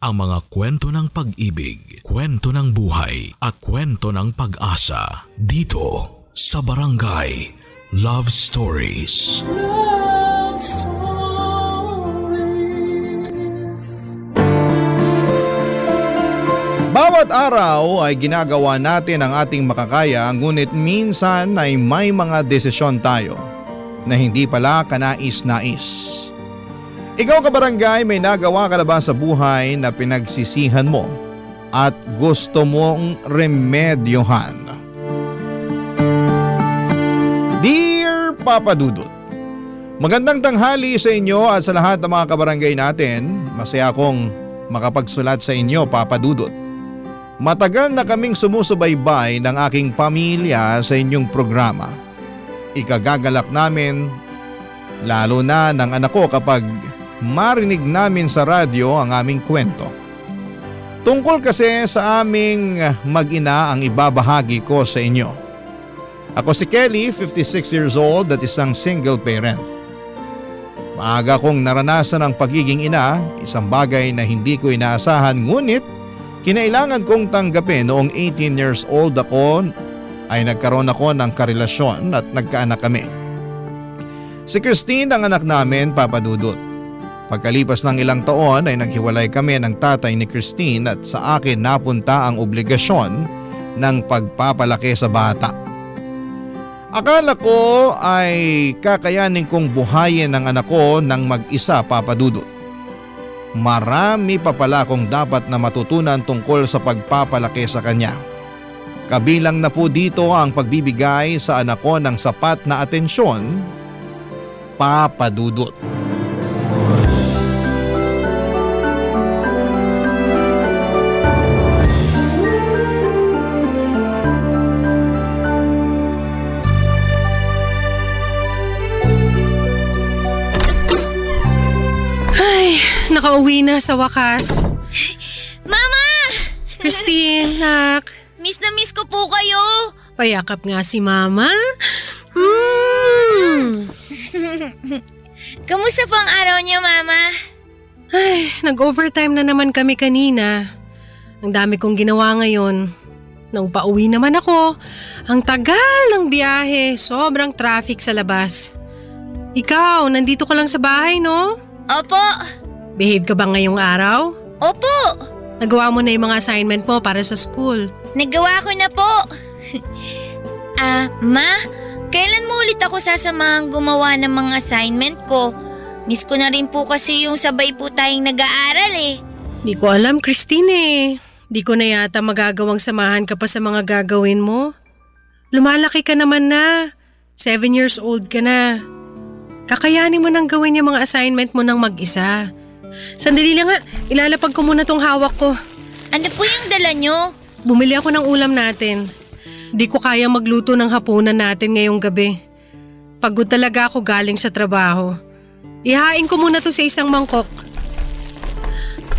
ang mga kwento ng pag-ibig, kwento ng buhay at kwento ng pag-asa dito sa Barangay Love Stories. Love Stories. Bawat araw ay ginagawa natin ang ating makakaya, ngunit minsan ay may mga desisyon tayo na hindi pala kanais-nais. Ikaw kabarangay, may nagawa ka na ba sa buhay na pinagsisihan mo at gusto mong remedyohan? Dear Papa Dudut, magandang tanghali sa inyo at sa lahat ng mga kabarangay natin. Masaya akong makapagsulat sa inyo, Papa Dudut. Matagal na kaming sumusubaybay ng aking pamilya sa inyong programa. Ikagagalak namin lalo na ng anak ko kapag marinig namin sa radyo ang aming kwento. Tungkol kasi sa aming mag-ina ang ibabahagi ko sa inyo. Ako si Kelly, 56 years old at isang single parent. Maaga kong naranasan ang pagiging ina, isang bagay na hindi ko inaasahan, ngunit kinailangan kong tanggapin. Noong 18 years old ako ay nagkaroon ako ng karelasyon at nagkaanak kami. Si Christine ang anak namin, Papa Dudut. Pagkalipas ng ilang taon ay naghiwalay kami ng tatay ni Christine at sa akin napunta ang obligasyon ng pagpapalaki sa bata. Akala ko ay kakayanin kong buhayin ang anak ko ng mag-isa, Papa Dudut. Marami pa pala akong dapat na matutunan tungkol sa pagpapalaki sa kanya. Kabilang na po dito ang pagbibigay sa anak ko ng sapat na atensyon, Papa Dudut. Nakauwi na sa wakas. Mama! Christine, nak. Miss na miss ko po kayo. Payakap nga si Mama. Kamusta po ang araw niyo, Mama? Ay, nag-overtime na naman kami kanina. Ang dami kong ginawa ngayon. Nung pauwi naman ako, ang tagal ng biyahe, sobrang traffic sa labas. Ikaw, nandito ka lang sa bahay, no? Opo. Behave ka ba ngayong araw? Opo. Nagawa mo na yung mga assignment mo para sa school? Nagawa ko na po. Ma, kailan mo ulit ako sasamahang gumawa ng mga assignment ko? Miss ko na rin po kasi yung sabay po tayong nag-aaral eh. Di ko alam, Christine eh. Di ko na yata magagawang samahan ka pa sa mga gagawin mo. Lumalaki ka naman na. 7 years old ka na. Kakayanin mo nang gawin yung mga assignment mo ng mag-isa. Sandali lang nga, ilalapag ko muna tong hawak ko. Ano po yung dala nyo? Bumili ako ng ulam natin. Di ko kaya magluto ng hapunan natin ngayong gabi. Pagod talaga ako galing sa trabaho. Ihain ko muna to sa isang mangkok.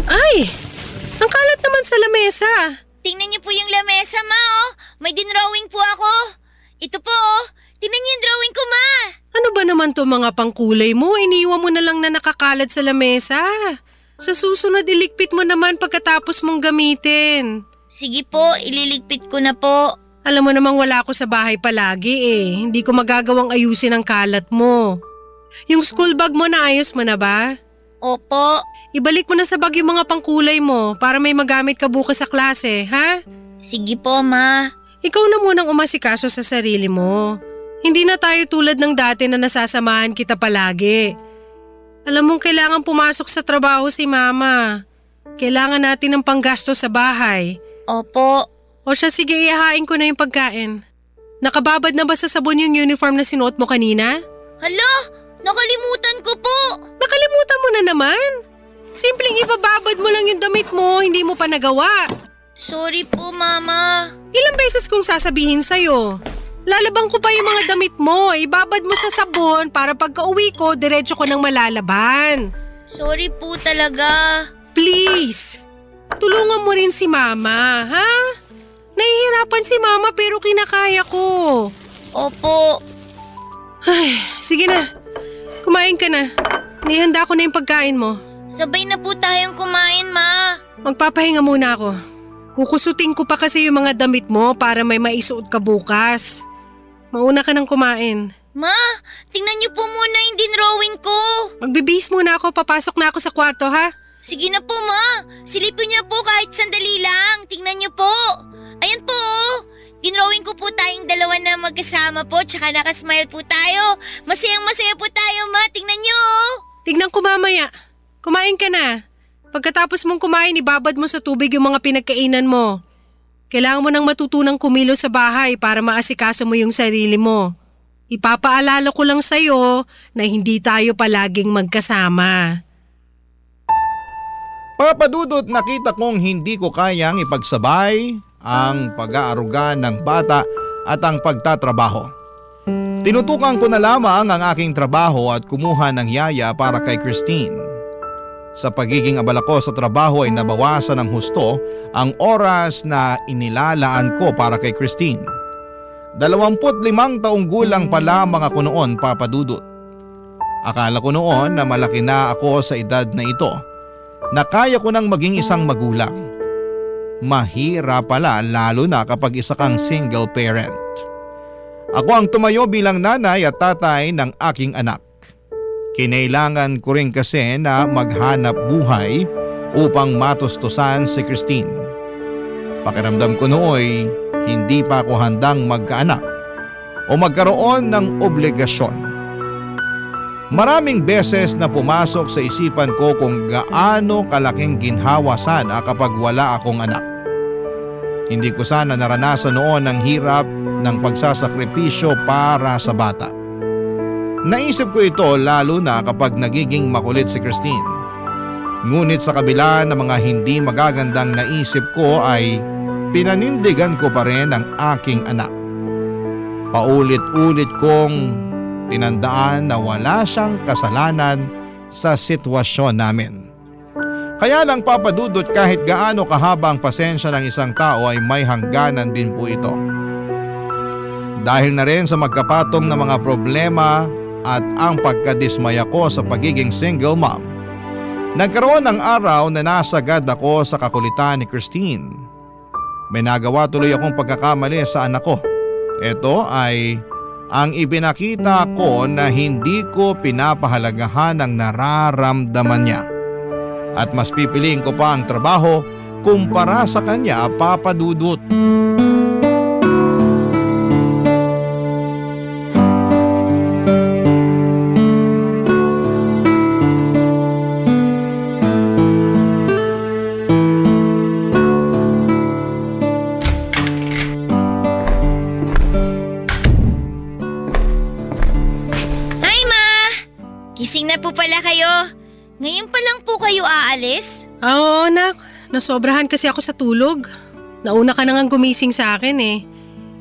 Ay! Ang kalat naman sa lamesa. Tingnan niyo po yung lamesa, Ma, oh. May dinrawing po ako. Ito po, oh. Tingnan niyo yung drawing ko, Ma. Ano ba naman to mga pangkulay mo? Iniwan mo na lang na nakakalat sa lamesa. Sa susunod, iligpit mo naman pagkatapos mong gamitin. Sige po, ililigpit ko na po. Alam mo namang wala ako sa bahay palagi eh. Hindi ko magagawang ayusin ang kalat mo. Yung school bag mo, naayos mo na ba? Opo. Ibalik mo na sa bag yung mga pangkulay mo para may magamit ka bukas sa klase, ha? Sige po, Ma. Ikaw na munang umasikaso sa sarili mo. Hindi na tayo tulad ng dati na nasasamahan kita palagi. Alam mong kailangan pumasok sa trabaho si Mama. Kailangan natin ng panggasto sa bahay. Opo. O siya, sige, ihahain ko na yung pagkain. Nakababad na ba sa sabon yung uniform na sinuot mo kanina? Hala, nakalimutan ko po. Nakalimutan mo na naman? Simpleng ibababad mo lang yung damit mo, hindi mo pa nagawa. Sorry po, Mama. Ilang beses kong sasabihin sa'yo. Lalabang ko pa yung mga damit mo. Ibabad mo sa sabon para pagka-uwi ko, diretso ko nang malalaban. Sorry po talaga. Please, tulungan mo rin si Mama, ha? Nahihirapan si Mama pero kinakaya ko. Opo. Ay, sige na. Kumain ka na. Nihanda ko na yung pagkain mo. Sabay na po tayong kumain, Ma. Magpapahinga muna ako. Kukusutin ko pa kasi yung mga damit mo para may maisuot ka bukas. Mauna ka nang kumain. Ma, tingnan niyo po muna yung dinrawing ko. Magbibihis muna ako, papasok na ako sa kwarto ha. Sige na po, Ma. Silipin niyo po kahit sandali lang. Tingnan niyo po. Ayan po. Dinrawing ko po tayong dalawa na magkasama po, tsaka nakasmile po tayo. Masayang-masaya po tayo, Ma. Tingnan niyo. Tignan ko mamaya. Kumain ka na. Pagkatapos mong kumain, ibabad mo sa tubig yung mga pinagkainan mo. Kailangan mo nang matutunang kumilos sa bahay para maasikaso mo yung sarili mo. Ipapaalala ko lang sa'yo na hindi tayo palaging magkasama. Papa Dudut, nakita kong hindi ko kayang ipagsabay ang pag-aaruga ng bata at ang pagtatrabaho. Tinutukan ko na lamang ang aking trabaho at kumuha ng yaya para kay Christine. Sa pagiging abala ko sa trabaho ay nabawasan ng husto ang oras na inilalaan ko para kay Christine. 25 taong gulang pa lamang ako noon, Papa Dudut. Akala ko noon na malaki na ako sa edad na ito, na kaya ko nang maging isang magulang. Mahirap pala lalo na kapag isa kang single parent. Ako ang tumayo bilang nanay at tatay ng aking anak. Kinailangan ko rin kasi na maghanap buhay upang matustusan si Christine. Pakiramdam ko nooy hindi pa ako handang magkaanak o magkaroon ng obligasyon. Maraming beses na pumasok sa isipan ko kung gaano kalaking ginhawa sana kapag wala akong anak. Hindi ko sana naranasan noon ang hirap ng pagsasakripisyo para sa bata. Naisip ko ito lalo na kapag nagiging makulit si Christine. Ngunit sa kabila ng mga hindi magagandang naisip ko ay pinanindigan ko pa rin ang aking anak. Paulit-ulit kong tinandaan na wala siyang kasalanan sa sitwasyon namin. Kaya lang, Papa Dudut, kahit gaano kahaba ang pasensya ng isang tao ay may hangganan din po ito. Dahil na rin sa magkapatong na mga problema at ang pagkadismaya ko sa pagiging single mom, nagkaroon ng araw na nasagad ako sa kakulitan ni Christine. May nagawa tuloy akong pagkakamali sa anak ko. Ito ay ang ipinakita ko na hindi ko pinapahalagahan ang nararamdaman niya. At mas pipiliin ko pa ang trabaho kumpara sa kanya, Papa Dudut. Ngayon pa lang po kayo aalis? Oo, anak. Nasobrahan kasi ako sa tulog. Nauna ka na nga gumising sa akin eh.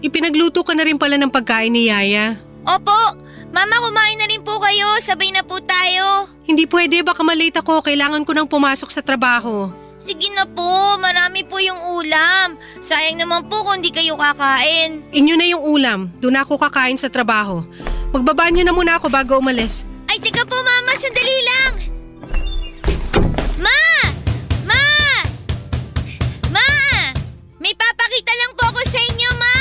Ipinagluto ka na rin pala ng pagkain ni Yaya. Opo. Mama, kumain na rin po kayo. Sabay na po tayo. Hindi pwede, baka malate ako. Kailangan ko nang pumasok sa trabaho. Sige na po. Marami po yung ulam. Sayang naman po kung di kayo kakain. Inyo na yung ulam. Doon ako kakain sa trabaho. Magbabanyo na muna ako bago umalis. Ay, teka po, Mama. Sandali lang. Ma! Ma! Ma! May papakita lang po ako sa inyo, Ma!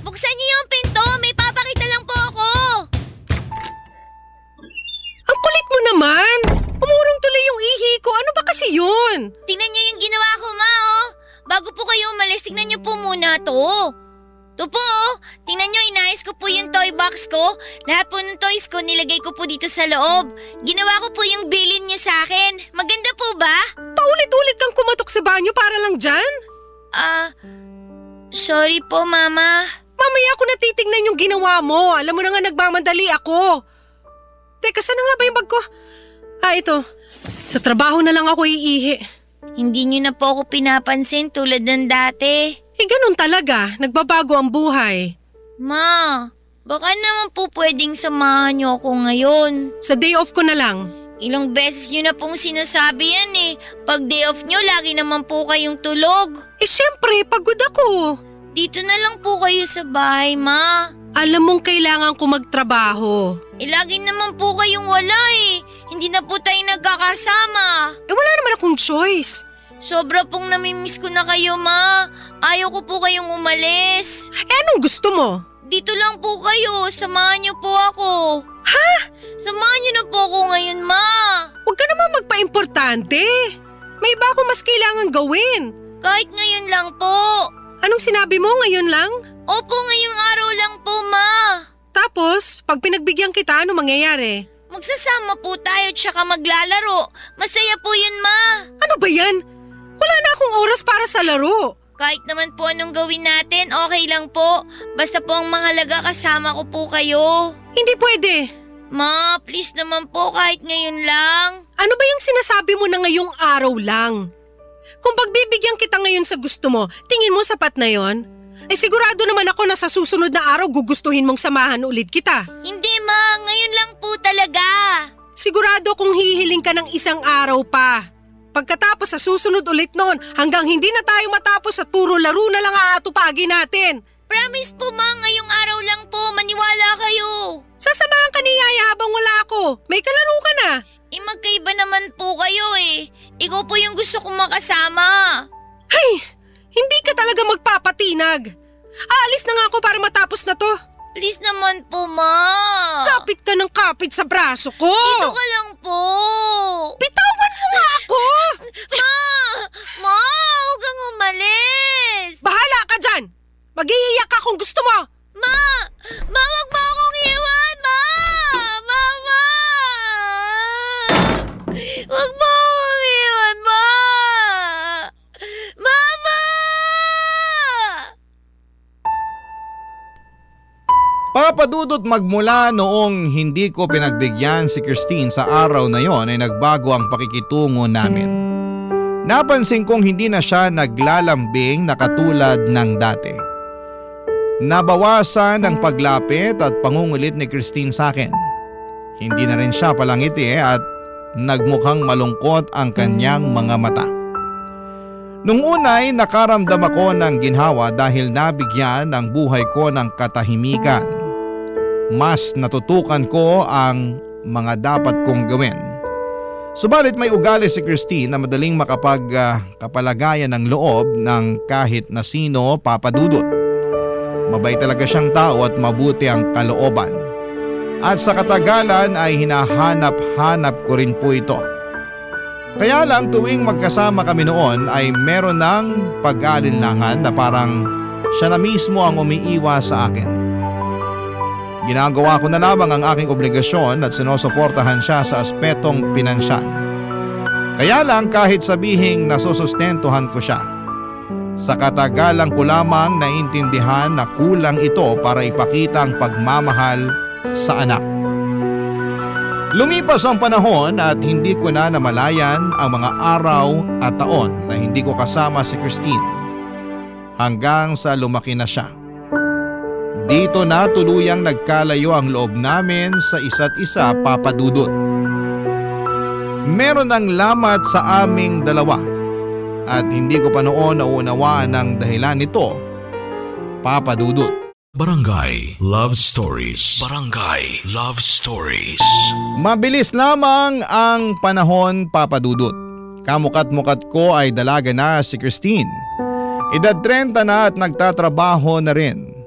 Buksan niyo yung pinto, may papakita lang po ako! Ang kulit mo naman! Umurong tuloy yung ihi ko, ano ba kasi yun? Tingnan niyo yung ginawa ko, Ma, oh! Bago po kayo umalis, tingnan niyo po muna to. Ito po, oh! Tingnan niyo, inayos ko po yung toy box ko. Lahat po ng toys ko nilagay ko po dito sa loob. Ginawa ko po yung bilin niyo sa akin. Maganda po ba? Paulit-ulit kang kumatok sa banyo para lang dyan? Sorry po, Mama. Mamaya ako natitignan yung ginawa mo. Alam mo na nga nagmamandali ako. Teka, saan na nga ba yung bag ko? Ito. Sa trabaho na lang ako iihi. Hindi niyo na po ako pinapansin tulad ng dati. Ganun talaga. Nagbabago ang buhay. Ma, baka naman po pwedeng samahan niyo ako ngayon. Sa day off ko na lang. Ilang beses niyo na pong sinasabi yan eh. Pag day off niyo, lagi naman po kayong tulog. Syempre, pagod ako. Dito na lang po kayo sa bahay, Ma. Alam mong kailangan ko magtrabaho. Lagi naman po kayong wala eh. Hindi na po tayo nagkakasama. Wala naman akong choice. Sobra pong namimiss ko na kayo, Ma. Ayaw ko po kayong umalis. Anong gusto mo? Dito lang po kayo. Samahan niyo po ako. Ha? Samahan niyo na po ako ngayon, Ma. Huwag ka naman magpa-importante. May iba akong mas kailangan gawin. Kahit ngayon lang po. Anong sinabi mo ngayon lang? Opo, ngayong araw lang po, Ma. Tapos, pag pinagbigyan kita, ano mangyayari? Magsasama po tayo tsaka maglalaro. Masaya po yun, Ma. Ano ba yan? Wala na akong oras para sa laro. Kahit naman po anong gawin natin, okay lang po. Basta po ang mahalaga kasama ko po kayo. Hindi pwede. Ma, please naman po kahit ngayon lang. Ano ba yung sinasabi mo na ngayong araw lang? Kung pagbibigyan kita ngayon sa gusto mo, tingin mo sapat na yon? Sigurado naman ako na sa susunod na araw gugustuhin mong samahan ulit kita. Hindi, Ma. Ngayon lang po talaga. Sigurado kung hihiling ka ng isang araw pa. Pagkatapos sa susunod ulit noon, hanggang hindi na tayo matapos at puro laro na lang aatupagin natin. Promise po, Ma. Ngayong araw lang po. Maniwala kayo. Sasamahan ka ni Yaya habang wala ako. May kalaro ka na. Magkaiba naman po kayo eh. Ikaw po yung gusto kong makasama. Ay, hindi ka talaga magpapatinag. Aalis na nga ako para matapos na to. Please naman po, Ma. Kapit ka ng kapit sa braso ko. Dito ka lang po. Bitawan mo nga ako. Ma, huwag kang umalis. Bahala ka dyan. Mag-iiyak ka kung gusto mo. Ma, huwag mo akong iwan, Ma. Mama. Huwag mo akong iwan, Ma. Mama. Papadudot, magmula noong hindi ko pinagbigyan si Christine sa araw na yon ay nagbago ang pakikitungo namin. Napansin kong hindi na siya naglalambing na katulad ng dati. Nabawasan ang paglapit at pangungulit ni Christine sa akin. Hindi na rin siya palangiti at nagmukhang malungkot ang kanyang mga mata. Nung unay nakaramdam ako ng ginhawa dahil nabigyan ang buhay ko ng katahimikan. Mas natutukan ko ang mga dapat kong gawin. Subalit may ugali si Christine na madaling makapagkapalagayan ng loob ng kahit na sino, papadudot. Mabait talaga siyang tao at mabuti ang kalooban. At sa katagalan ay hinahanap-hanap ko rin po ito. Kaya lang tuwing magkasama kami noon ay meron ng pag-aalinlangan na parang siya na mismo ang umiiwas sa akin. Ginagawa ko na lamang ang aking obligasyon at sinusuportahan siya sa aspetong pinansyal. Kaya lang kahit sabihing nasusustentuhan ko siya, sa katagalan ko lamang naintindihan na kulang ito para ipakita ang pagmamahal sa anak. Lumipas ang panahon at hindi ko na namalayan ang mga araw at taon na hindi ko kasama si Christine hanggang sa lumaki na siya. Dito na tuluyang nagkalayo ang loob namin sa isa't isa, papadudot. Meron ng lamat sa aming dalawa at hindi ko pa noon naunawaan ang dahilan nito, papadudot. Barangay Love Stories. Barangay Love Stories. Mabilis lamang ang panahon, papadudot. Kamukat-mukat ko ay dalaga na si Christine. Edad 30 na at nagtatrabaho na rin.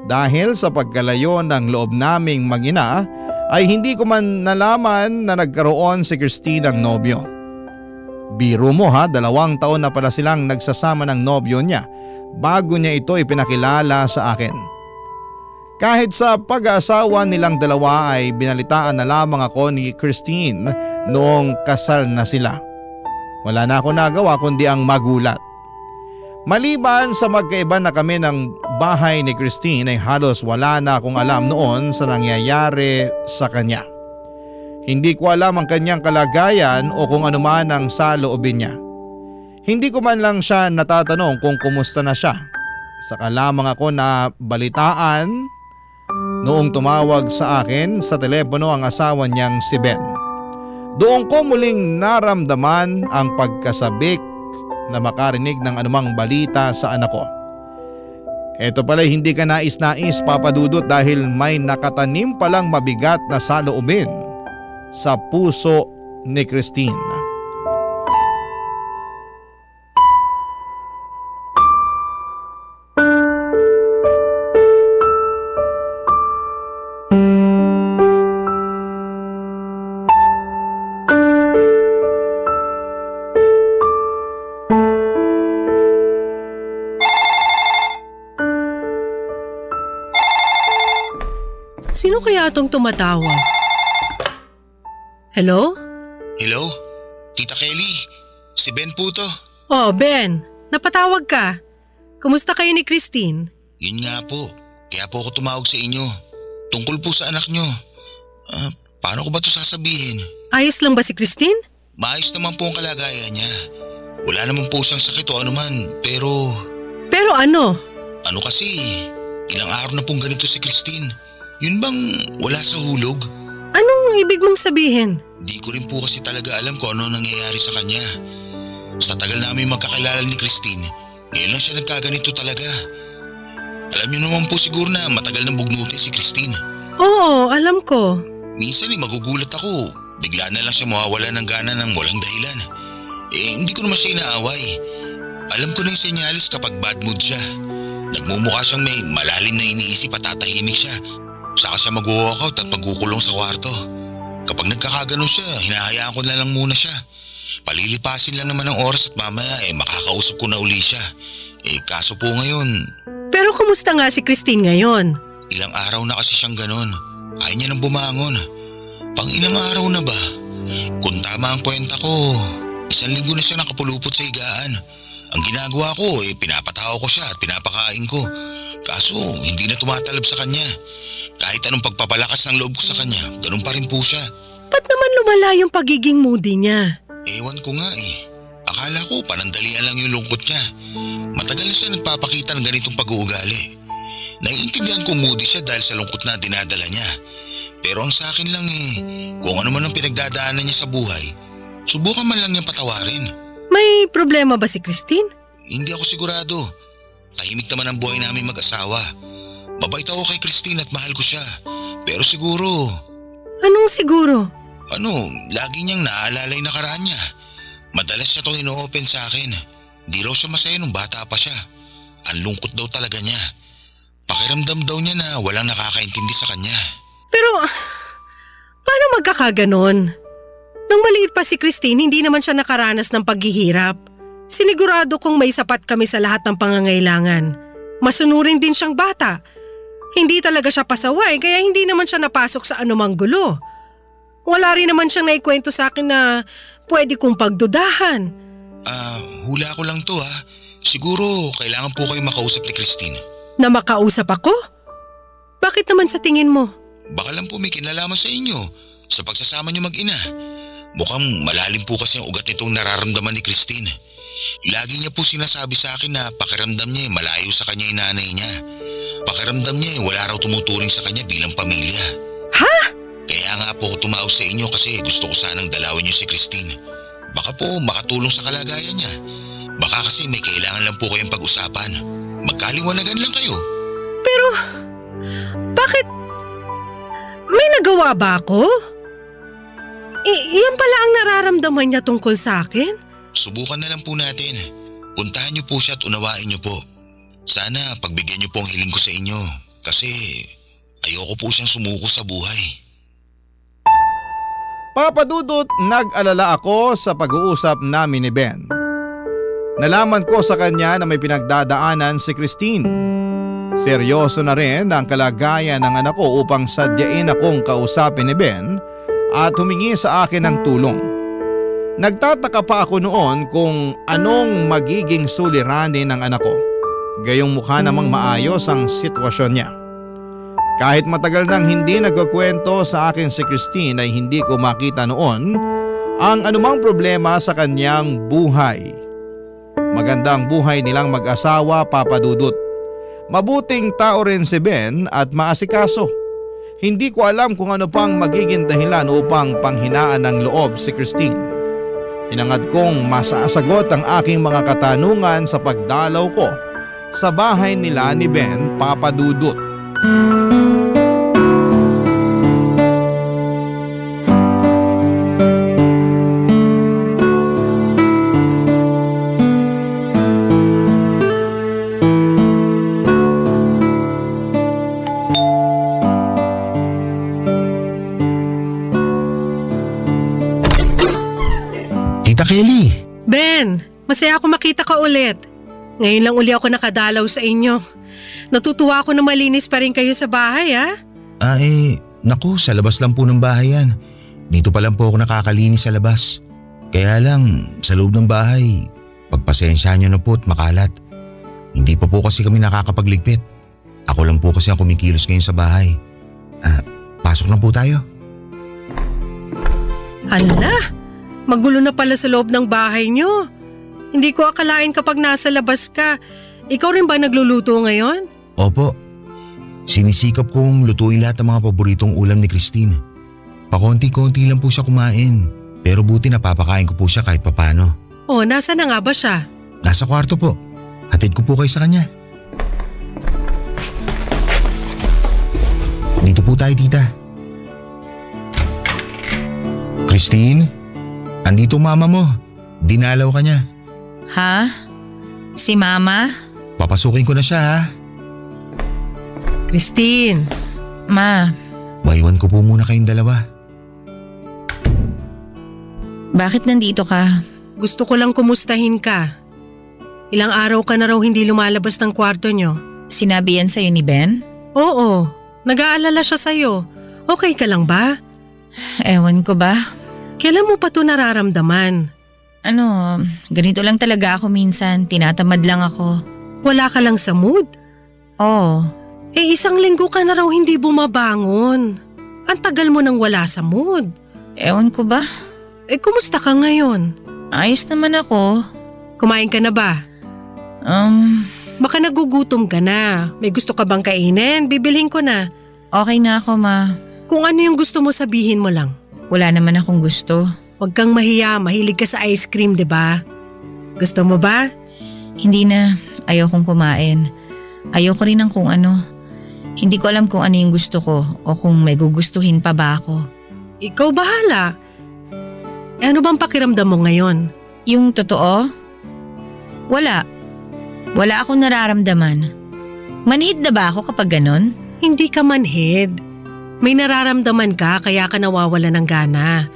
Dahil sa pagkalayo ng loob naming mag-ina ay hindi ko man nalaman na nagkaroon si Christine ng nobyo. Biro mo ha, 2 taon na pala silang nagsasama ng nobyo niya bago niya ito ipinakilala sa akin. Kahit sa pag-aasawa nilang dalawa ay binalitaan na lamang ako ni Christine noong kasal na sila. Wala na ako nagawa kundi ang magulat. Maliban sa magkaiba na kami ng bahay ni Christine ay halos wala na akong alam noon sa nangyayari sa kanya. Hindi ko alam ang kanyang kalagayan o kung ano man ang saloobin niya. Hindi ko man lang siya natatanong kung kumusta na siya. Saka lamang ako na balitaan noong tumawag sa akin sa telepono ang asawa niyang si Ben. Doon ko muling naramdaman ang pagkasabik na makarinig ng anumang balita sa anak ko. Ito pala hindi ka nais-nais, papadudot, dahil may nakatanim palang mabigat na saloobin sa puso ni Christine. Sino kaya itong tumatawag? Hello? Hello? Tita Kelly, si Ben po to. Oh, Ben. Napatawag ka. Kumusta kayo ni Christine? Yun nga po, kaya po ako tumawag sa inyo. Tungkol po sa anak nyo. Paano ko ba ito sasabihin? Ayos lang ba si Christine? Maayos naman po ang kalagayan niya. Wala naman po siyang sakit o anuman, pero… Pero ano? Ano kasi, ilang araw na pong ganito si Christine. Yun bang wala sa hulog? Anong ibig mong sabihin? Di ko rin po kasi talaga alam kung ano nangyayari sa kanya. Sa tagal namin magkakilala ni Christine, ngayon lang siya nagkaganito talaga. Alam niyo naman po siguro na matagal nang bugnutin si Christine. Oo, alam ko. Minsan magugulat ako. Bigla na lang siya mawawala ng gana ng walang dahilan. Hindi ko naman siya inaaway. Alam ko na yung senyalis kapag bad mood siya. Nagmumukha siyang may malalim na iniisip at tatahimik siya. Saka siya mag-walkout at magkukulong sa kwarto. Kapag nagkakaganon siya, hinahayaan ko na lang muna siya. Palilipasin lang naman ang oras at mamaya makakausap ko na uli siya. Kaso po ngayon… Pero kumusta nga si Christine ngayon? Ilang araw na kasi siyang ganon. Ayaw niya nang bumangon. Pang ilang araw na ba? Kung tama ang kwenta ko, 1 linggo na siya nakapulupot sa higaan. Ang ginagawa ko pinapatawa ko siya at pinapakain ko. Kaso hindi na tumatalab sa kanya. Kahit anong pagpapalakas ng loob ko sa kanya, ganun pa rin po siya. Ba't naman lumala yung pagiging moody niya? Ewan ko nga Akala ko panandalian lang yung lungkot niya. Matagal na siya nagpapakita ng ganitong pag-uugali. Naiintindihan ko moody siya dahil sa lungkot na dinadala niya. Pero ang sa akin lang kung ano man ang pinagdadaanan niya sa buhay, subukan man lang niyang patawarin. May problema ba si Christine? Hindi ako sigurado. Tahimik naman ang buhay namin mag-asawa. Mabait ako kay Christine at mahal ko siya. Pero siguro… Anong siguro? Lagi niyang naaalala yung nakaraan niya. Madalas siya itong ino-open sa akin. Di raw siya masaya nung bata pa siya. Ang lungkot daw talaga niya. Pakiramdam daw niya na walang nakakaintindi sa kanya. Pero, paano magkakaganon? Nung maliit pa si Christine, hindi naman siya nakaranas ng paghihirap. Sinigurado kong may sapat kami sa lahat ng pangangailangan. Masunurin din siyang bata. Hindi talaga siya pasaway, kaya hindi naman siya napasok sa anumang gulo. Wala rin naman siyang naikwento sa akin na pwede kong pagdudahan. Hula ko lang to Siguro kailangan po kayo makausap ni Christine. Na makausap ako? Bakit naman sa tingin mo? Baka lang po may kinalaman sa inyo sa pagsasama niyo mag-ina. Mukhang malalim po kasi ang ugat nitong nararamdaman ni Christine. Lagi niya po sinasabi sa akin na pakiramdam niya malayo sa kanya yung nanay niya. Pakiramdam niya wala raw tumuturing sa kanya bilang pamilya. Ha? Kaya nga po ako tumawag sa inyo kasi gusto ko sanang dalawin niyo si Christine. Baka po makatulong sa kalagayan niya. Baka kasi may kailangan lang po kayong pag-usapan. Magkaliwanagan lang kayo. Pero, bakit? May nagawa ba ako? Iyan pala ang nararamdaman niya tungkol sa akin? Subukan na lang po natin. Puntahan niyo po siya at unawain niyo po. Sana pagbigyan niyo po ang hiling ko sa inyo. Kasi ayoko po siyang sumuko sa buhay. Papa Dudut, nag-alala ako sa pag-uusap namin ni Ben. Nalaman ko sa kanya na may pinagdadaanan si Christine. Seryoso na rin ang kalagayan ng anak ko upang sadyain akong kausapin ni Ben at humingi sa akin ng tulong. Nagtataka pa ako noon kung anong magiging suliranin ng anak ko. Gayong mukha namang maayos ang sitwasyon niya. Kahit matagal nang hindi nagkukwento sa akin si Christine ay hindi ko makita noon ang anumang problema sa kanyang buhay. Magandang buhay nilang mag-asawa, Papa Dudut. Mabuting tao rin si Ben at maasikaso. Hindi ko alam kung ano pang magiging dahilan upang panghinaan ng loob si Christine. Hinangad kong masasagot ang aking mga katanungan sa pagdalaw ko sa bahay nila ni Ben, Papa Dudut. Tita Kelly! Ben, masaya ako makita ka ulit. Ngayon lang uli ako nakadalaw sa inyo. Natutuwa ako na malinis pa rin kayo sa bahay Naku, sa labas lang po ng bahay yan. Dito pa lang po ako nakakalinis sa labas. Kaya lang, sa loob ng bahay, pagpasensyahan niyo na po at makalat. Hindi pa po kasi kami nakakapagligpit. Ako lang po kasi ang kumikilos ngayon sa bahay. Pasok na po tayo. Hala, magulo na pala sa loob ng bahay niyo. Hindi ko akalain kapag nasa labas ka. Ikaw rin ba nagluluto ngayon? Opo. Sinisikap kong lutuin lahat ng mga paboritong ulam ni Christine. Pakonti-konti lang po siya kumain. Pero buti napapakain ko po siya kahit papano. Oh, nasa na nga ba siya? Nasa kwarto po. Hatid ko po kayo sa kanya. Dito po tayo, tita. Christine, andito mama mo. Dinalaw ka niya. Ha? Si mama? Papasukin ko na siya, ha? Christine. Ma, Maiwan ko po muna kayong dalawa. bakit nandito ka? Gusto ko lang kumustahin ka. Ilang araw ka na raw hindi lumalabas ng kwarto niyo. Sinabi yan sa'yo ni Ben? Oo, nag-aalala siya sa'yo. Okay ka lang ba? Ewan ko ba? Kailan mo pa ito nararamdaman? Ganito lang talaga ako minsan. Tinatamad lang ako. Wala ka lang sa mood? Oo. Isang linggo ka na raw hindi bumabangon. Ang tagal mo nang wala sa mood. Ewan ko ba? Kumusta ka ngayon? Ayos naman ako. Kumain ka na ba? Baka nagugutom ka na. May gusto ka bang kainin? Bibilhin ko na. Okay na ako, ma. Kung ano yung gusto mo sabihin mo lang. Wala naman akong gusto. Huwag kang mahiya, mahilig ka sa ice cream, 'di ba? Gusto mo ba? Hindi na. Ayaw kong kumain. Ayaw ko rin ng kung ano. Hindi ko alam kung ano yung gusto ko o kung may gugustuhin pa ba ako. Ikaw bahala. Ano bang pakiramdam mo ngayon? Yung totoo? Wala. Wala akong nararamdaman. Manhid na ba ako kapag ganon? Hindi ka manhid. May nararamdaman ka kaya ka nawawala ng gana.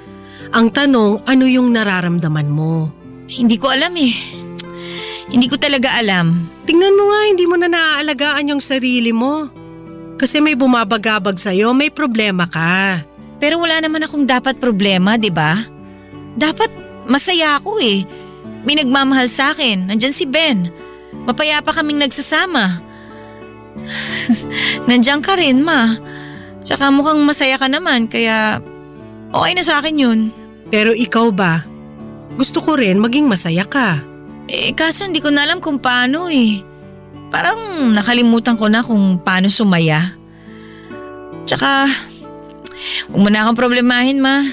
Ang tanong, ano yung nararamdaman mo? Hindi ko alam eh. Hindi ko talaga alam. Tingnan mo nga, hindi mo na naaalagaan yung sarili mo. Kasi may bumabagabag sa'yo, may problema ka. Pero wala naman akong dapat problema, di ba? Dapat masaya ako eh. May nagmamahal sa akin. Nandyan si Ben. Mapayapa kaming nagsasama. Nandyan ka rin, ma. Tsaka mukhang masaya ka naman, kaya okay na sa akin yun. Pero ikaw ba? Gusto ko rin maging masaya ka. Kaso hindi ko na alam kung paano eh. Parang nakalimutan ko na kung paano sumaya. Tsaka, huwag mo na akong problemahin, ma.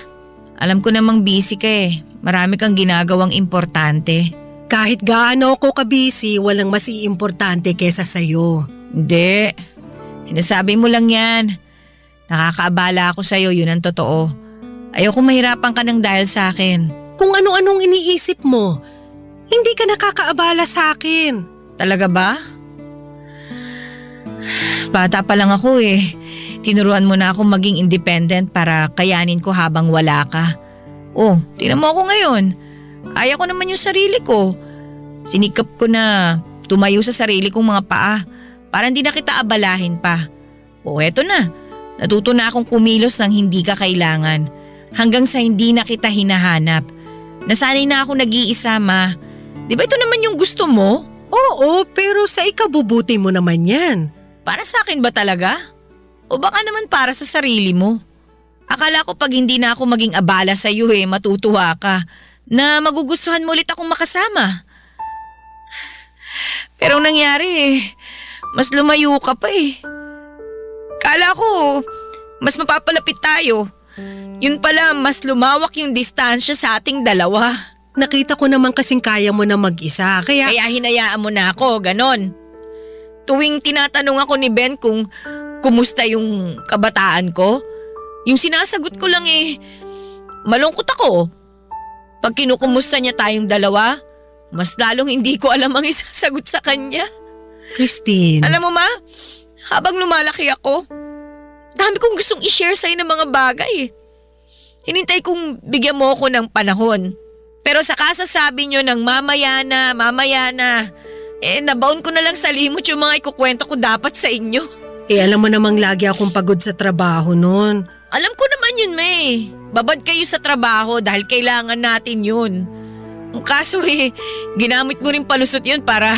Alam ko namang busy ka eh. Marami kang ginagawang importante. Kahit gaano ako ka-busy, walang mas iimportante kesa sa'yo. Hindi. Sinasabi mo lang yan. Nakakaabala ako sa'yo, yun ang totoo. Ayoko mahirapan ka ng dahil sa akin. Kung ano-anong iniisip mo, hindi ka nakakaabala sa akin. Talaga ba? Bata pa lang ako eh. Tinuruan mo na akong maging independent para kayanin ko habang wala ka. Oh, tingnan mo ako ngayon. Kaya ko naman yung sarili ko. Sinikap ko na tumayo sa sarili kong mga paa para hindi na kita abalahin pa. O eto na, natuto na akong kumilos ng hindi ka kailangan. Hanggang sa hindi na kita hinahanap. Nasanay na ako nag-iisa, ma. Di ba ito naman yung gusto mo? Oo, pero sa ikabubuti mo naman yan. Para sa akin ba talaga? O baka naman para sa sarili mo? Akala ko pag hindi na ako maging abala sa iyo matutuwa ka na magugustuhan mo ulit akong makasama. Pero ang nangyari mas lumayo ka pa eh. Kala ko mas mapapalapit tayo. Yun pala mas lumawak yung distansya sa ating dalawa. Nakita ko naman kasing kaya mo na mag-isa, kaya hinayaan mo na ako, ganon. Tuwing tinatanong ako ni Ben kung kumusta yung kabataan ko, yung sinasagot ko lang malungkot ako. Pag kinukumusta niya tayong dalawa, mas lalong hindi ko alam ang isasagot sa kanya. Christine. Alam mo ma, habang lumalaki ako, dami kong gustong i-share sa'yo ng mga bagay. Hinintay kong bigyan mo ako ng panahon. Pero sa kasasabi nyo ng mamaya na, nabaon ko na lang sa limot yung mga ikukwento ko dapat sa inyo. Alam mo namang lagi akong pagod sa trabaho noon. Alam ko naman yun, May. Babad kayo sa trabaho dahil kailangan natin yun. Ang kaso ginamit mo rin palusot yun para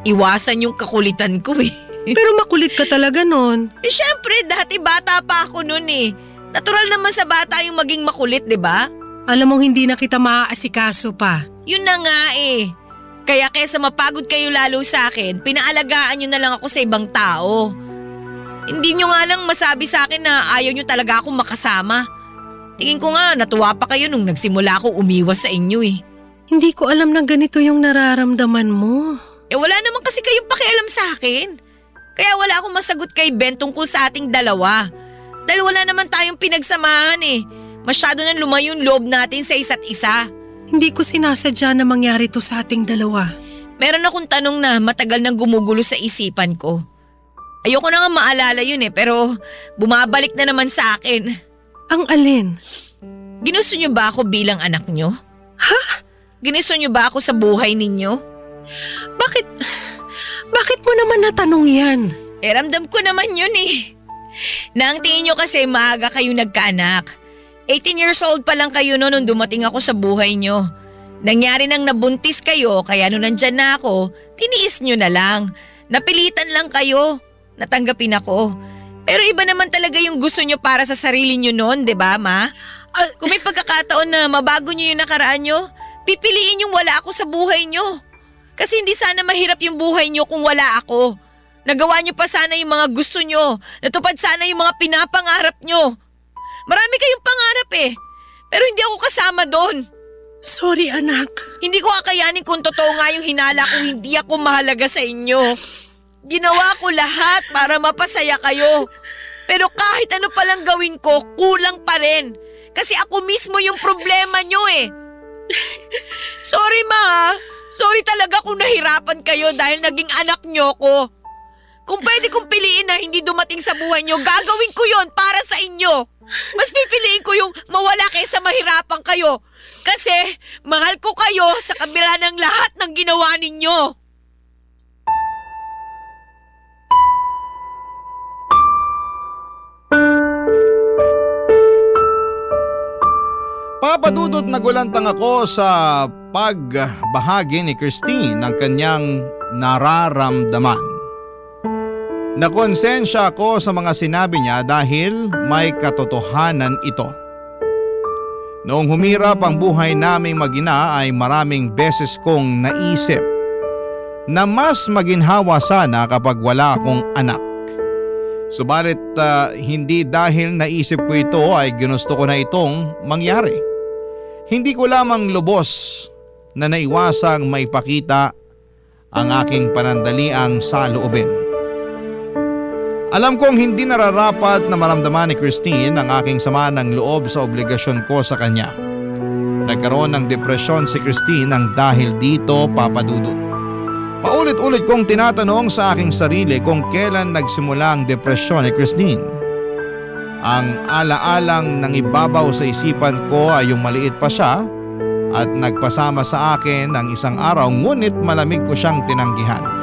iwasan yung kakulitan ko Pero makulit ka talaga noon. Syempre, dati bata pa ako noon Natural naman sa bata yung maging makulit, di ba? Alam mong hindi na kita maaasikaso pa. Yun na nga Kaya kaysa mapagod kayo lalo sa akin, pinaalagaan nyo na lang ako sa ibang tao. Hindi nyo nga lang masabi sa akin na ayaw nyo talaga akong makasama. Tingin ko nga natuwa pa kayo nung nagsimula akong umiwas sa inyo Hindi ko alam na ganito yung nararamdaman mo. Wala naman kasi kayong pakialam sa akin. Kaya wala akong masagot kay Ben tungkol sa ating dalawa. Dahil wala naman tayong pinagsamahan Masyado nang lumayo yung loob natin sa isa't isa. Hindi ko sinasadya na mangyari to sa ating dalawa. Meron akong tanong na matagal nang gumugulo sa isipan ko. Ayoko na nga maalala yun pero bumabalik na naman sa akin. Ang alin? Ginusto niyo ba ako bilang anak niyo? Ha? Ginusto niyo ba ako sa buhay ninyo? Bakit mo naman natanong yan? Ramdam ko naman yun Na ang tingin niyo kasi maaga kayo nagkaanak. 18 years old pa lang kayo nung dumating ako sa buhay niyo. Nangyari nang nabuntis kayo kaya nung nandyan na ako, tiniis niyo na lang. Napilitan lang kayo. Natanggapin ako. Pero iba naman talaga yung gusto niyo para sa sarili niyo noon, di ba, Ma? Kung may pagkakataon na mabago niyo yung nakaraan niyo, pipiliin yung wala ako sa buhay niyo. Kasi hindi sana mahirap yung buhay niyo kung wala ako. Nagawa niyo pa sana yung mga gusto niyo. Natupad sana yung mga pinapangarap niyo. Marami kayong pangarap pero hindi ako kasama doon. Sorry, anak. Hindi ko kakayanin kung totoo nga yung hinala kung hindi ako mahalaga sa inyo. Ginawa ko lahat para mapasaya kayo. Pero kahit ano palang gawin ko, kulang pa rin. Kasi ako mismo yung problema nyo Sorry, Ma. Sorry talaga kung nahirapan kayo dahil naging anak nyo ko. Kung pwede kong piliin na hindi dumating sa buhay nyo, gagawin ko yon para sa inyo. Mas pipiliin ko yung mawala kaysa mahirapan kayo. Kasi mahal ko kayo sa kabila ng lahat ng ginawa ninyo. Papadudot nagulantang ako sa pagbahagi ni Christine ng kanyang nararamdaman. Nakonsensya ako sa mga sinabi niya dahil may katotohanan ito. Noong humirap ang buhay naming mag-ina ay maraming beses kong naisip na mas maginhawa sana kapag wala akong anak. Subalit hindi dahil naisip ko ito ay ginusto ko na itong mangyari. Hindi ko lamang lubos na naiwasang maipakita ang aking panandaliang saloobin. Alam kong hindi nararapat na maramdaman ni Christine ang aking sama ng loob sa obligasyon ko sa kanya. Nagkaroon ng depresyon si Christine nang dahil dito, Papadudot. Paulit-ulit kong tinatanong sa aking sarili kung kailan nagsimula ang depresyon ni Christine. Ang alaalang nangibabaw sa isipan ko ay yung maliit pa siya at nagpasama sa akin ng isang araw ngunit malamig ko siyang tinanggihan.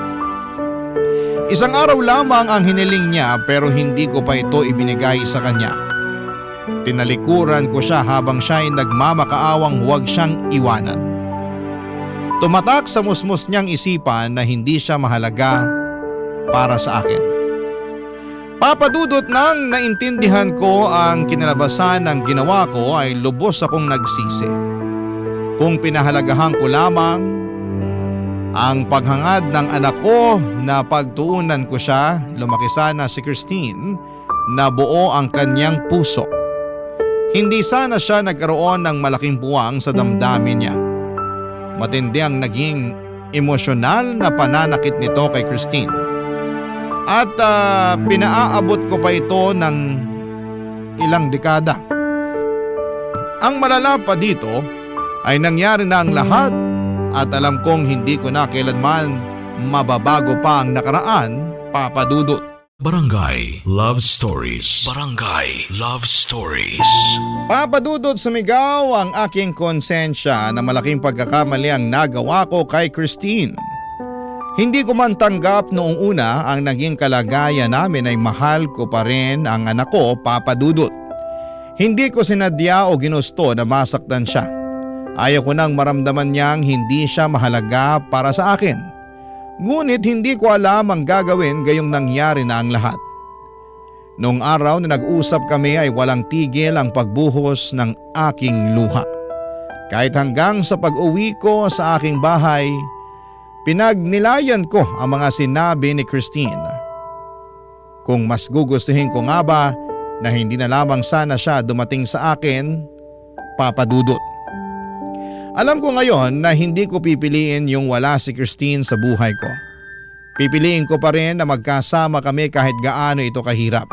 Isang araw lamang ang hiniling niya pero hindi ko pa ito ibinigay sa kanya. Tinalikuran ko siya habang siya ay nagmamakaawang huwag siyang iwanan. Tumatak sa musmus niyang isipan na hindi siya mahalaga para sa akin. Papadudot nang naintindihan ko ang kinalabasan ng ginawa ko ay lubos akong nagsisi. Kung pinahalagahan ko lamang ang paghangad ng anak ko na pagtuunan ko siya, lumaki sana si Christine na buo ang kanyang puso. Hindi sana siya nagkaroon ng malaking buwang sa damdamin niya. Matindi ang naging emosyonal na pananakit nito kay Christine. At pinaaabot ko pa ito ng ilang dekada. Ang malala pa dito ay nangyari na ang lahat at alam kong hindi ko na kailanman mababago pa ang nakaraan, Papadudot. Barangay Love Stories. Barangay Love Stories. Papadudot, sumigaw ang aking konsensya na malaking pagkakamali ang nagawa ko kay Christine. Hindi ko man tanggap noong una ang naging kalagayan namin ay mahal ko pa rin ang anak ko, Papa Dudut. Hindi ko sinadya o ginusto na masaktan siya. Ayaw ko nang maramdaman niyang hindi siya mahalaga para sa akin. Ngunit hindi ko alam ang gagawin gayong nangyari na ang lahat. Noong araw na nag-usap kami ay walang tigil ang pagbuhos ng aking luha. Kahit hanggang sa pag-uwi ko sa aking bahay, pinagnilayan ko ang mga sinabi ni Christine. Kung mas gugustuhin ko nga ba na hindi na lamang sana siya dumating sa akin, Papa Dudut. Alam ko ngayon na hindi ko pipiliin yung wala si Christine sa buhay ko. Pipiliin ko pa rin na magkasama kami kahit gaano ito kahirap.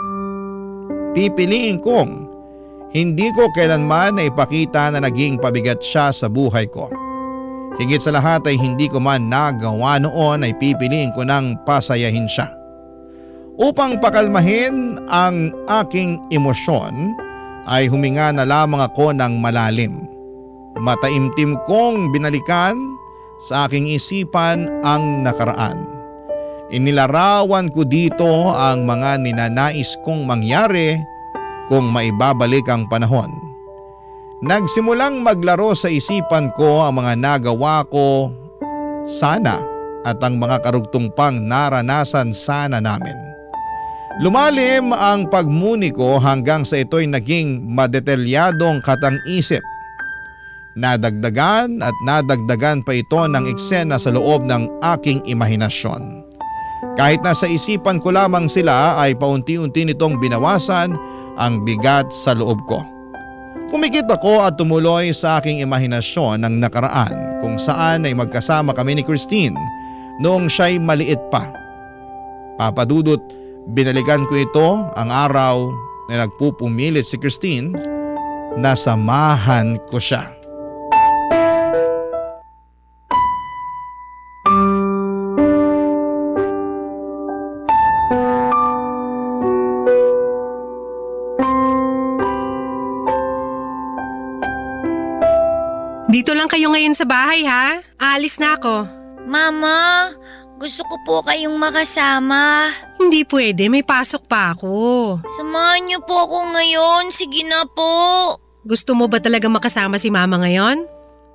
Pipiliin kong hindi ko kailanman na ipakita na naging pabigat siya sa buhay ko. Higit sa lahat ay hindi ko man nagawa noon ay pipiliin ko nang pasayahin siya. Upang pakalmahin ang aking emosyon ay huminga na lamang ako ng malalim. Mataimtim kong binalikan sa aking isipan ang nakaraan. Inilarawan ko dito ang mga ninanais kong mangyari kung maibabalik ang panahon. Nagsimulang maglaro sa isipan ko ang mga nagawa ko sana at ang mga karugtong pang naranasan sana namin. Lumalim ang pagmuni ko hanggang sa ito'y naging madetalyadong katang-isip. Nadagdagan at nadagdagan pa ito ng eksena sa loob ng aking imahinasyon. Kahit nasa isipan ko lamang sila ay paunti-unti nitong binawasan ang bigat sa loob ko. Pumikit ako at tumuloy sa aking imahinasyon ng nakaraan kung saan ay magkasama kami ni Christine noong siya'y maliit pa. Papa Dudut, binalikan ko ito ang araw na nagpupumilit si Christine na samahan ko siya. Dito lang kayo ngayon sa bahay ha? Aalis na ako. Mama, gusto ko po kayong makasama. Hindi pwede, may pasok pa ako. Samahan niyo po ako ngayon, sige na po. Gusto mo ba talaga makasama si Mama ngayon?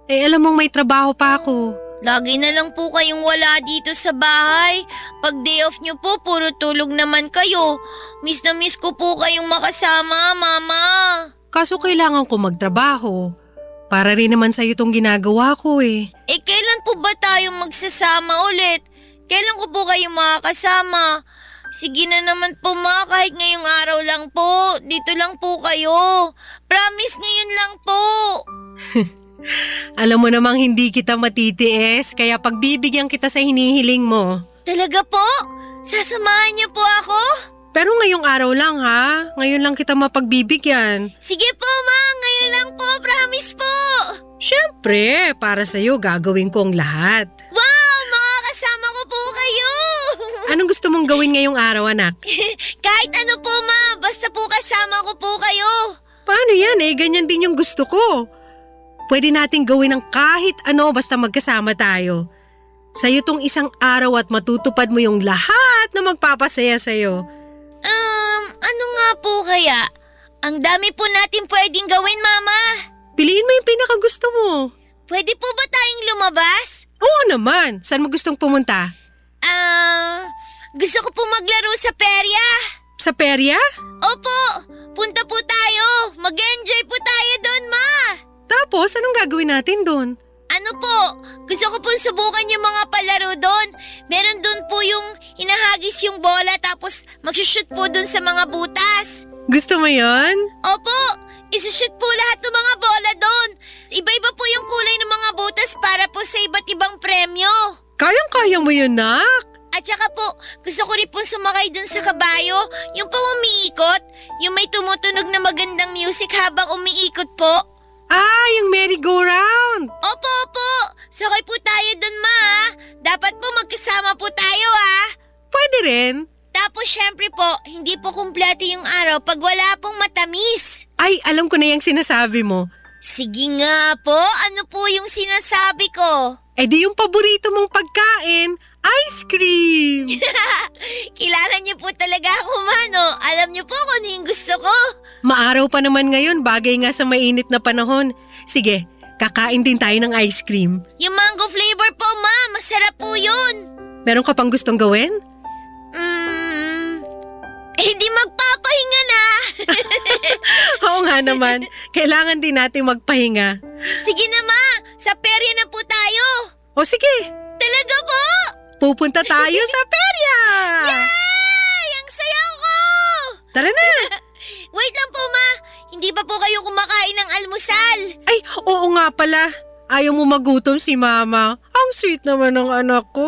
Eh alam mong may trabaho pa ako. Lagi na lang po kayong wala dito sa bahay. Pag day off niyo po, puro tulog naman kayo. Miss na miss ko po kayong makasama, Mama. Kaso kailangan ko magtrabaho. Para rin naman sa'yo itong ginagawa ko eh. Eh kailan po ba tayong magsasama ulit? Kailan ko po kayong makakasama? Sige na naman po ma, kahit ngayong araw lang po. Dito lang po kayo. Promise ngayon lang po. Alam mo namang hindi kita matitiis, kaya pagbibigyan kita sa hinihiling mo. Talaga po? Sasamahan niyo po ako? Pero ngayong araw lang ha, ngayon lang kita mapagbibigyan. Sige po ma, ngayon lang po, promise po. Siyempre, para sa'yo gagawin ko ang lahat. Wow, makakasama ko po kayo. Anong gusto mong gawin ngayong araw anak? Kahit ano po ma, basta po kasama ko po kayo. Paano yan eh, ganyan din yung gusto ko. Pwede nating gawin ng kahit ano basta magkasama tayo. Sa'yo tong isang araw at matutupad mo yung lahat na magpapasaya sa'yo. Ano nga po kaya? Ang dami po natin pwedeng gawin, Mama. Piliin mo yung pinakagusto mo. Pwede po ba tayong lumabas? Oo naman. Saan mo gustong pumunta? Gusto ko po maglaro sa perya. Sa perya? Opo, punta po tayo. Mag-enjoy po tayo doon, Ma. Tapos, anong gagawin natin doon? Ano po, gusto ko pong subukan yung mga palaro doon. Meron doon po yung hinahagis yung bola tapos magsushoot po doon sa mga butas. Gusto mo yon? Opo, isushoot po lahat ng mga bola doon. Iba-iba po yung kulay ng mga butas para po sa iba't ibang premyo. Kayang-kaya mo yun, nak. At saka po, gusto ko rin po sumakay doon sa kabayo. Yung pong umiikot, yung may tumutunog na magandang music habang umiikot po. Yung merry-go-round. Opo. Sakay po tayo dun, Ma. Dapat po magkasama po tayo, Pwede rin. Tapos syempre po, hindi po kumpleto yung araw pag wala pong matamis. Ay, alam ko na yung sinasabi mo. Sige nga po, ano po yung sinasabi ko? Eh di yung paborito mong pagkain, ice ice cream! Kilala niyo po talaga ako, Mano. Alam niyo po kung ano yung gusto ko. Maaraw pa naman ngayon, bagay nga sa mainit na panahon. Sige, kakain din tayo ng ice cream. Yung mango flavor po, Ma. Masarap po yun. Meron ka pang gustong gawin? Di magpapahinga na. Oo nga naman, kailangan din natin magpahinga. Sige na, Ma. Sa perya na po tayo. O sige, Talaga po? pupunta tayo sa perya! Yay! Ang saya ko! Tara na! Wait lang po, Ma. Hindi pa po kayo kumakain ng almusal. Ay, oo nga pala. Ayaw mo magutom si Mama. Ang sweet naman ng anak ko.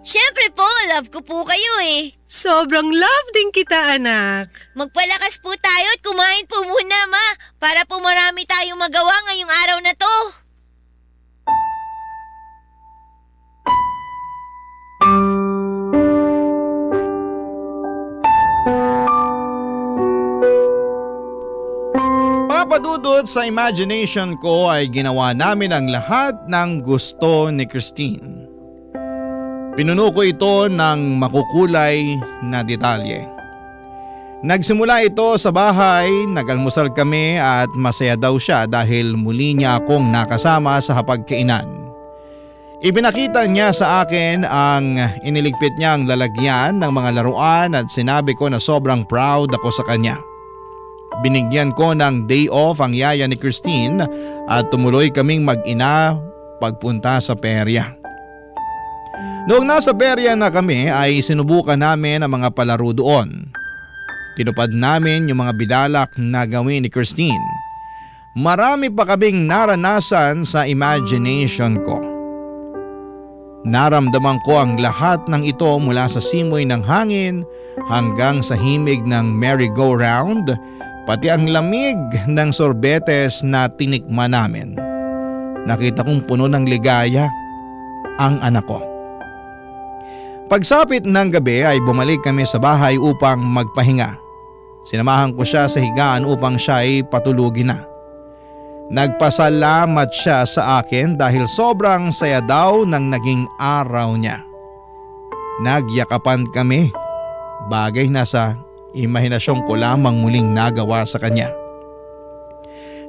Siyempre po, love ko po kayo eh. Sobrang love din kita, anak. Magpalakas po tayo at kumain po muna, Ma. Para po marami tayong magawa ngayong araw na to. Papadudod sa imagination ko ay ginawa namin ang lahat ng gusto ni Christine. Pinuno ko ito ng makukulay na detalye. Nagsimula ito sa bahay, nagalmusal kami at masaya daw siya dahil muli niya akong nakasama sa hapagkainan. Ipinakita niya sa akin ang iniligpit niyang lalagyan ng mga laruan at sinabi ko na sobrang proud ako sa kanya. Binigyan ko ng day off ang yaya ni Christine at tumuloy kaming mag-ina pagpunta sa perya. Noong nasa perya na kami ay sinubukan namin ang mga palaro doon. Tinupad namin yung mga bidalak na gawin ni Christine. Marami pa kaming naranasan sa imagination ko. Naramdaman ko ang lahat ng ito mula sa simoy ng hangin hanggang sa himig ng merry-go-round, pati ang lamig ng sorbetes na tinikman namin. Nakita kong puno ng ligaya ang anak ko. Pagsapit ng gabi ay bumalik kami sa bahay upang magpahinga. Sinamahan ko siya sa higaan upang siya ay patulugin na. Nagpasalamat siya sa akin dahil sobrang saya daw ng naging araw niya. Nagyakapan kami, bagay na sa imahinasyon ko lamang muling nagawa sa kanya.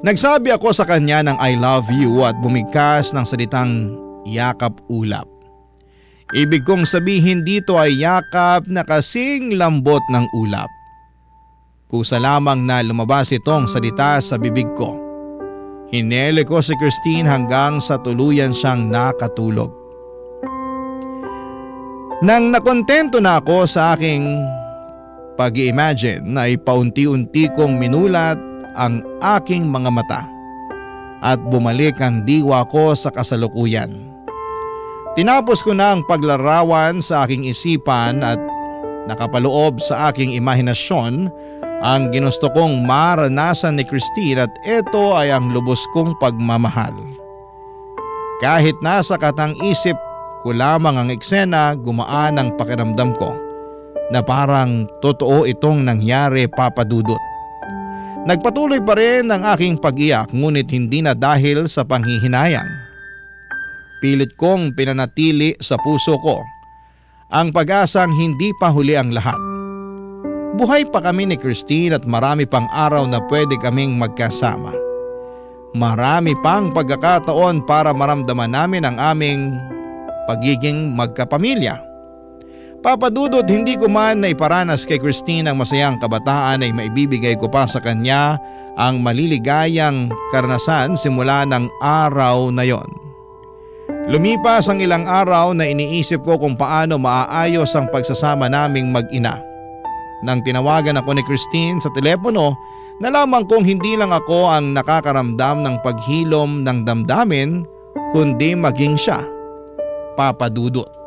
Nagsabi ako sa kanya ng I love you at bumigkas ng salitang yakap-ulap. Ibig kong sabihin dito ay yakap na kasing lambot ng ulap. Kusa lamang na lumabas itong salita sa bibig ko. Hinele ko si Christine hanggang sa tuluyan siyang nakatulog. Nang nakontento na ako sa aking pag-i-imagine ay paunti-unti kong minulat ang aking mga mata at bumalik ang diwa ko sa kasalukuyan. Tinapos ko na ang paglarawan sa aking isipan at nakapaloob sa aking imahinasyon ang ginusto kong maranasan ni Christine at ito ay ang lubos kong pagmamahal. Kahit nasa katang-isip ko lamang ang eksena, gumaan ang pakiramdam ko na parang totoo itong nangyari, Papa Dudut. Nagpatuloy pa rin ang aking pag-iyak ngunit hindi na dahil sa panghihinayang. Pilit kong pinanatili sa puso ko ang pag-asang hindi pa huli ang lahat. Buhay pa kami ni Christine at marami pang araw na pwede kaming magkasama. Marami pang pagkakataon para maramdaman namin ang aming pagiging magkapamilya. Papa Dudut, hindi ko man na iparanas kay Christine ang masayang kabataan ay maibibigay ko pa sa kanya ang maliligayang karanasan simula ng araw na yon. Lumipas ang ilang araw na iniisip ko kung paano maaayos ang pagsasama naming mag-ina. Nang tinawagan ako ni Christine sa telepono, nalaman kong hindi lang ako ang nakakaramdam ng paghilom ng damdamin kundi maging siya, Papa Dudut.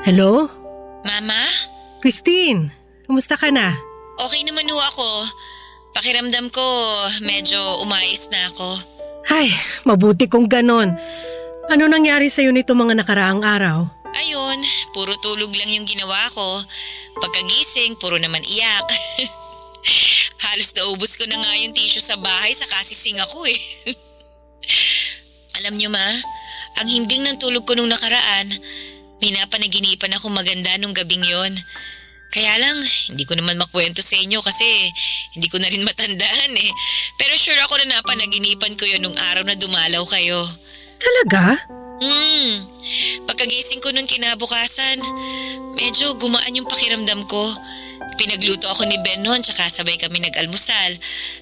Hello? Mama? Christine, kumusta ka na? Okay naman ho ako. Pakiramdam ko medyo umayos na ako. Ay, mabuti kung ganon. Ano nangyari sa'yo nito mga nakaraang araw? Ayun, puro tulog lang yung ginawa ko. Pagkagising, puro naman iyak. Halos naubos ko na nga yung tissue sa bahay sa kasising ako eh. Alam nyo ma, ang himbing ng tulog ko nung nakaraan, may napanaginipan ako maganda nung gabing yon. Kaya lang, hindi ko naman makwento sa inyo kasi hindi ko na rin matandaan eh. Pero sure ako na napanaginipan ko yun nung araw na dumalaw kayo. Talaga? Pagkagising ko nun kinabukasan, medyo gumaan yung pakiramdam ko. Pinagluto ako ni Ben noon tsaka sabay kami nag-almusal.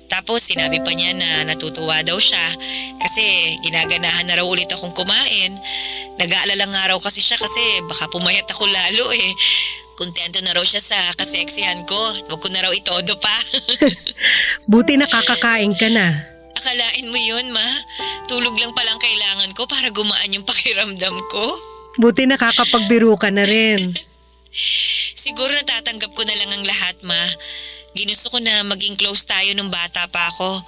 Tapos sinabi pa niya na natutuwa daw siya kasi ginaganahan na raw ulit akong kumain. Nag-aalala nga raw kasi siya kasi baka pumayat ako lalo eh. Kontento na raw siya sa kaseksihan ko. Huwag ko na raw itodo pa. Buti nakakakain ka na. Akalain mo yun, ma? Tulog lang palang kailangan ko para gumaan yung pakiramdam ko. Buti nakakapagbiro ka na rin. Siguro natatanggap ko na lang ang lahat, ma. Ginusto ko na maging close tayo nung bata pa ako.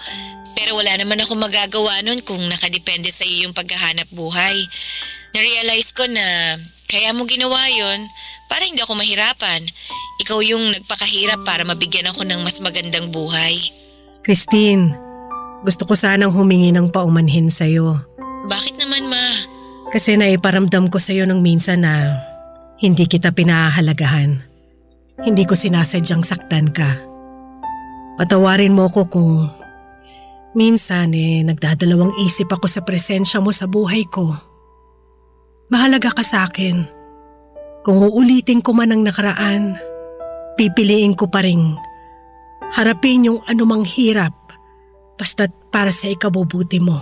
Pero wala naman ako magagawa nun kung nakadepende sa iyo yung paghahanap buhay. Na-realize ko na kaya mo ginawa yon para hindi ako mahirapan. Ikaw yung nagpakahirap para mabigyan ako ng mas magandang buhay. Christine, gusto ko sanang humingi ng paumanhin sa'yo. Bakit naman, ma? Kasi naiparamdam ko sa'yo nung minsan na hindi kita pinahahalagahan. Hindi ko sinasadyang saktan ka. Patawarin mo ko kung minsan nagdadalawang isip ako sa presensya mo sa buhay ko. Mahalaga ka sa akin. Kung uulitin ko man ang nakaraan, pipiliin ko pa rin harapin yung anumang hirap basta't para sa ikabubuti mo.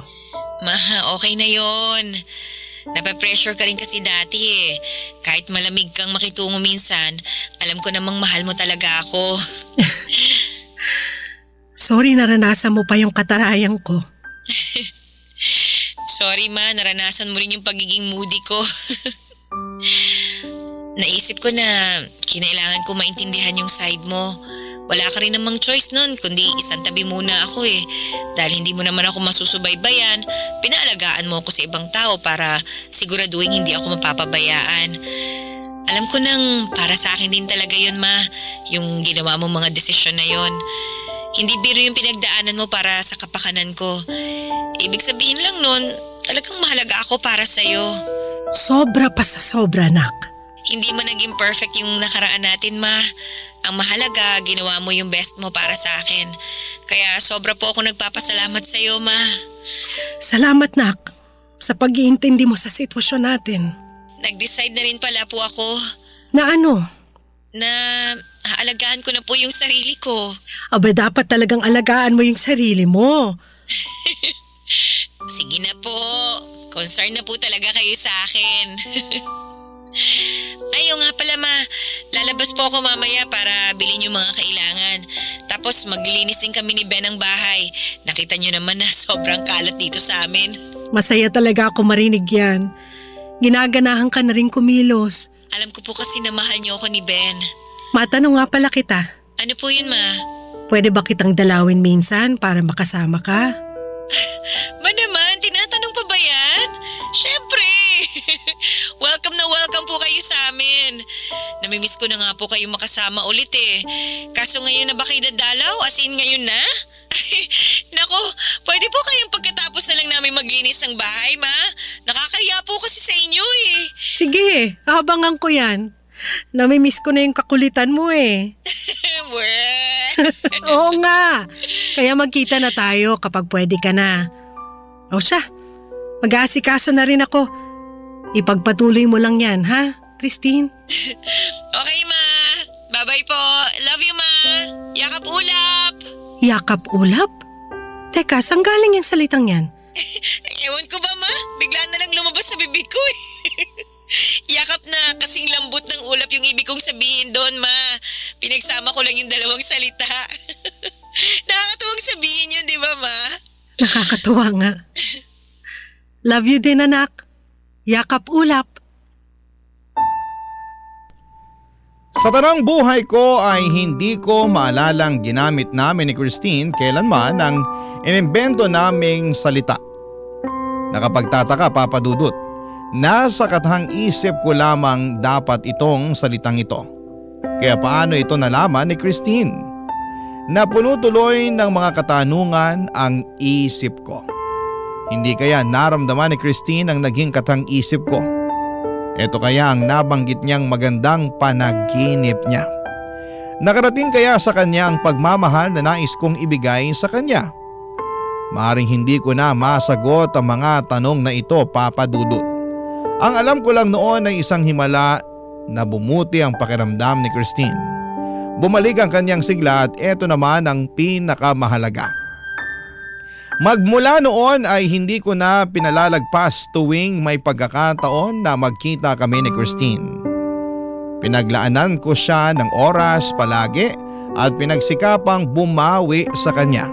Ma, okay na yon. Napapressure ka rin kasi dati eh. Kahit malamig kang makitungo minsan, alam ko namang mahal mo talaga ako. Sorry naranasan mo pa yung katarayang ko. Sorry ma, naranasan mo rin yung pagiging moody ko. Naisip ko na kinailangan ko maintindihan yung side mo. Wala ka rin namang choice nun, kundi isang tabi muna ako eh. Dahil hindi mo naman ako masusubaybayan, pinaalagaan mo ako sa ibang tao para siguraduhin hindi ako mapapabayaan. Alam ko nang para sa akin din talaga yun, ma, yung ginawa mo mga desisyon na yun. Hindi biro yung pinagdaanan mo para sa kapakanan ko. Ibig sabihin lang nun, talagang mahalaga ako para sa'yo. Sobra pa sa sobra, nak. Hindi man naging perfect yung nakaraan natin, ma. Ang mahalaga, ginawa mo yung best mo para sa akin. Kaya sobra po ako nagpapasalamat sa'yo, ma. Salamat, nak, sa pag-iintindi mo sa sitwasyon natin. Nag-decide na rin pala po ako Na ano? na aalagaan ko na po yung sarili ko. Aba, dapat talagang alagaan mo yung sarili mo. Sige na po. Concern na po talaga kayo sa akin. Ayaw nga pala, ma. Lalabas po ako mamaya para bilhin yung mga kailangan. Tapos maglilinis din kami ni Ben ng bahay. Nakita niyo naman na sobrang kalat dito sa amin. Masaya talaga ako marinig yan. Ginaganahan ka na rin kumilos. Alam ko po kasi na mahal niyo ako ni Ben. Matanong nga pala kita. Ano po yun, ma? Pwede ba kitang dalawin minsan para makasama ka? Ma naman, tinatanong pa ba yan? Syempre! Welcome na welcome po kayo sa amin. Namimiss ko na nga po kayo makasama ulit eh. Kaso ngayon na ba kayo dadalaw? As in ngayon na? Nako, pwede po kayong pagkatapos na lang namin maglinis ng bahay, ma? Nakakaya po kasi sa inyo eh. Sige, abangan ko yan. Namimiss ko na yung kakulitan mo eh. Oo nga. Kaya magkita na tayo kapag pwede ka na. O siya, mag-aasikaso na rin ako. Ipagpatuloy mo lang yan, ha, Christine? Okay, ma. Bye-bye po. Love you, ma. Yakap ulap. Yakap ulap? Teka, saan galing yung salitang yan? Ewan ko ba, ma? Bigla na lang lumabas sa bibig ko eh. Yakap na kasing lambot ng ulap yung ibig kong sabihin doon, ma. Pinagsama ko lang yung dalawang salita. Nakakatuwang sabihin yun, di ba, ma? Nakakatuwa nga. Love you din, anak. Yakap ulap. Sa tanang buhay ko ay hindi ko maalalang ginamit namin ni Christine kailanman ang inimbento naming salita. Nakapagtataka, Papa Dudut. Nasa katahang isip ko lamang dapat itong salitang ito. Kaya paano ito nalaman ni Christine? Napuno tuloy ng mga katanungan ang isip ko. Hindi kaya naramdaman ni Christine ang naging katahang isip ko? Ito kaya ang nabanggit niyang magandang panaginip niya. Nakarating kaya sa kanya ang pagmamahal na nais kong ibigay sa kanya? Maaring hindi ko na masagot ang mga tanong na ito, Papa Dudut. Ang alam ko lang noon ay isang himala na bumuti ang pakiramdam ni Christine. Bumalik ang kanyang sigla at eto naman ang pinakamahalaga. Magmula noon ay hindi ko na pinalalagpas tuwing may pagkakataon na magkita kami ni Christine. Pinaglaanan ko siya ng oras palagi at pinagsikapang bumawi sa kanya.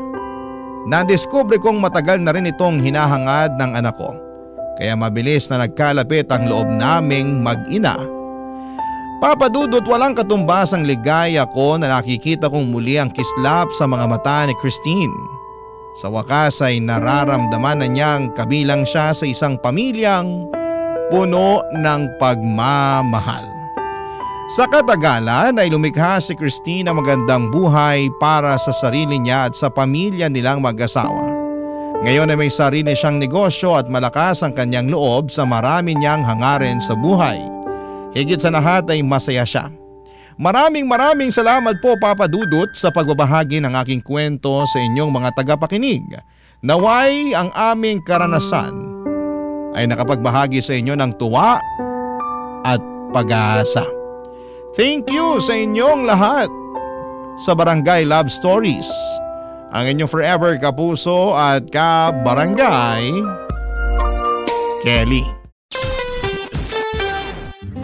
Nadiskubre kong matagal na rin itong hinahangad ng anak ko. Kaya mabilis na nagkalapit ang loob naming mag-ina. Papa Dudut, walang katumbas ang ligaya ko na nakikita kong muli ang kislap sa mga mata ni Christine. Sa wakas ay nararamdaman na niyang kabilang siya sa isang pamilyang puno ng pagmamahal. Sa katagalan ay lumikha si Christine ng magandang buhay para sa sarili niya at sa pamilya nilang mag-asawa. Ngayon ay may sarili siyang negosyo at malakas ang kanyang loob sa marami niyang hangarin sa buhay. Higit sa lahat ay masaya siya. Maraming salamat po, Papa Dudut, sa pagbabahagi ng aking kwento sa inyong mga tagapakinig. Naway ang aming karanasan ay nakapagbahagi sa inyo ng tuwa at pag-asa. Thank you sa inyong lahat sa Barangay Love Stories. Ang inyong forever kapuso at kabarangay, Kelly.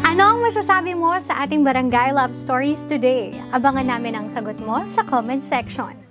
Ano ang masasabi mo sa ating Barangay Love Stories today? Abangan namin ang sagot mo sa comment section.